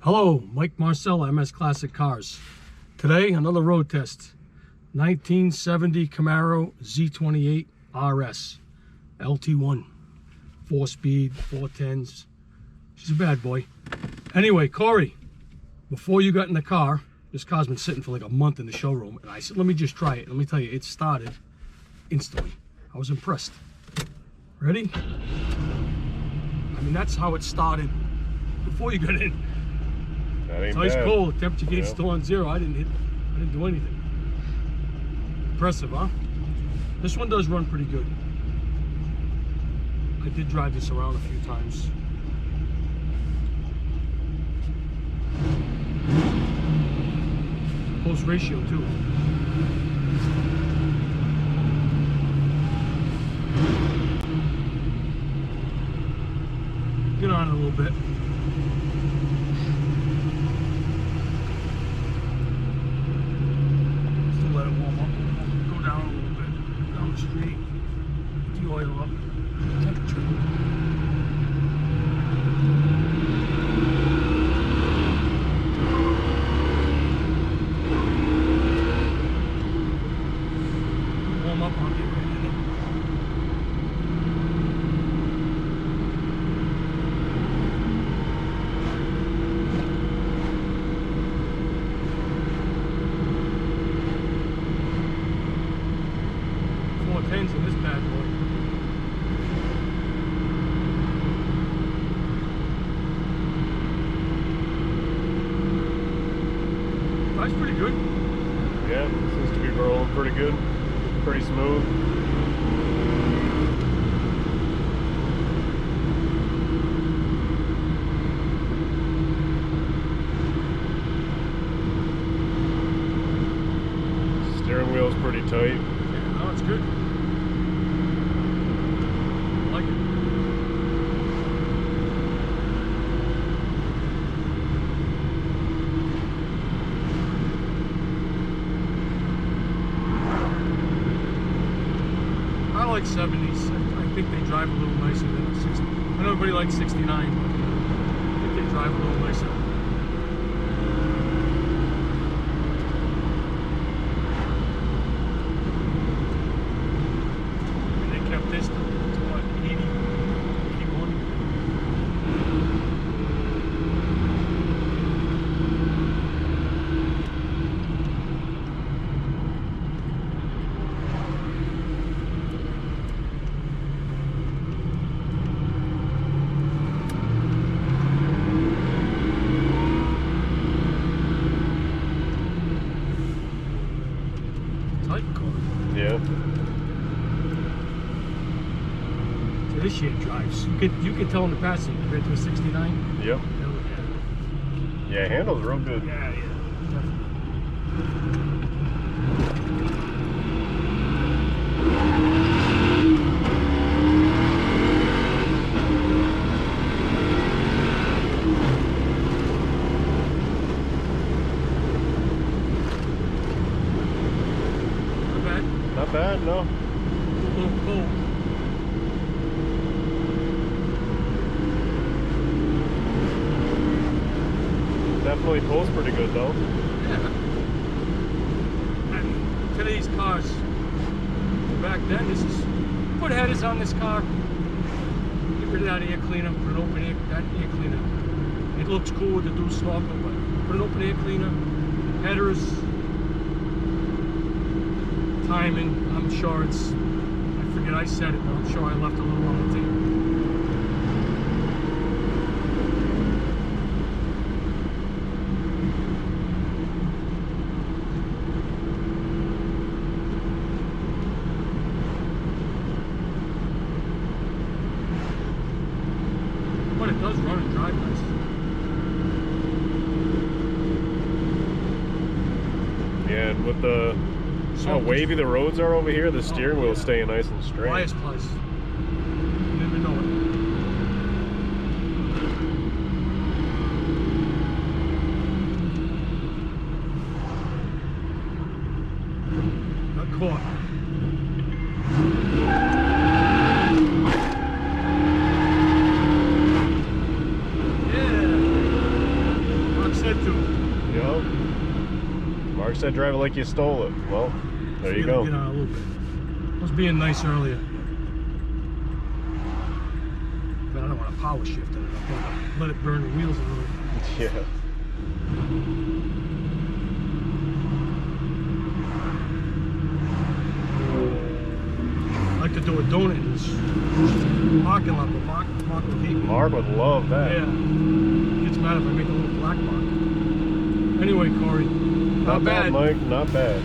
Hello, Mike Marcella, MS Classic Cars. Today, another road test. 1970 Camaro Z28 RS. LT1. 4-speed, 410s. She's a bad boy. Anyway, Corey, before you got in the car, this car's been sitting for like a month in the showroom, and I said, let me just try it. Let me tell you, it started instantly. I was impressed. Ready? I mean, that's how it started before you got in. That ain't It's ice bad. cold. Temperature gate's still on 0. I didn't do anything. Impressive, huh? This one does run pretty good. I did drive this around a few times. Close ratio too. Get on it a little bit. Still let it warm up. Go down a little bit. Down the street. De-oil up. Temperature. Warm up, I'll get right in it. Tens in this bad boy. That's pretty good. Yeah, seems to be rolling pretty good. Pretty smooth. Steering wheel's pretty tight. Yeah, no, it's good. I like it. I like 70s. I think they drive a little nicer than a 60. I know everybody likes 69, but I think they drive a little nicer. And they kept this to what, 80, 81? Tight car. Yeah. So this shit drives. You can tell in the passing compared to a 69. Yep. Hell yeah. Yeah, handles real good. Yeah, yeah, definitely. Not bad. Not bad, no. A little cold. Definitely pulls pretty good though. Yeah. And today's cars, back then, this is, put headers on this car, get rid of that air cleaner, put an open that air cleaner. It looks cool with the dual snorkel, but put an open air cleaner, headers, timing, I'm sure it's, I forget I said it, but I'm sure I left a little on the tape. But it does run and drive nice. Yeah, and with the how wavy the roads are over here, the steering wheel's staying nice and straight. Bias plus. You never know it. Got caught. Mark said drive it like you stole it. Well, there you go. Get out a little bit. I was being nice earlier. But I don't want to power shift in it. I'm going to let it burn the wheels a little. Yeah. I like to do a donut in this parking lot, but Mark will hate me. Mark would love that. Yeah. He gets mad if I make a little black mark. Anyway, Corey, not bad. Mike, not bad.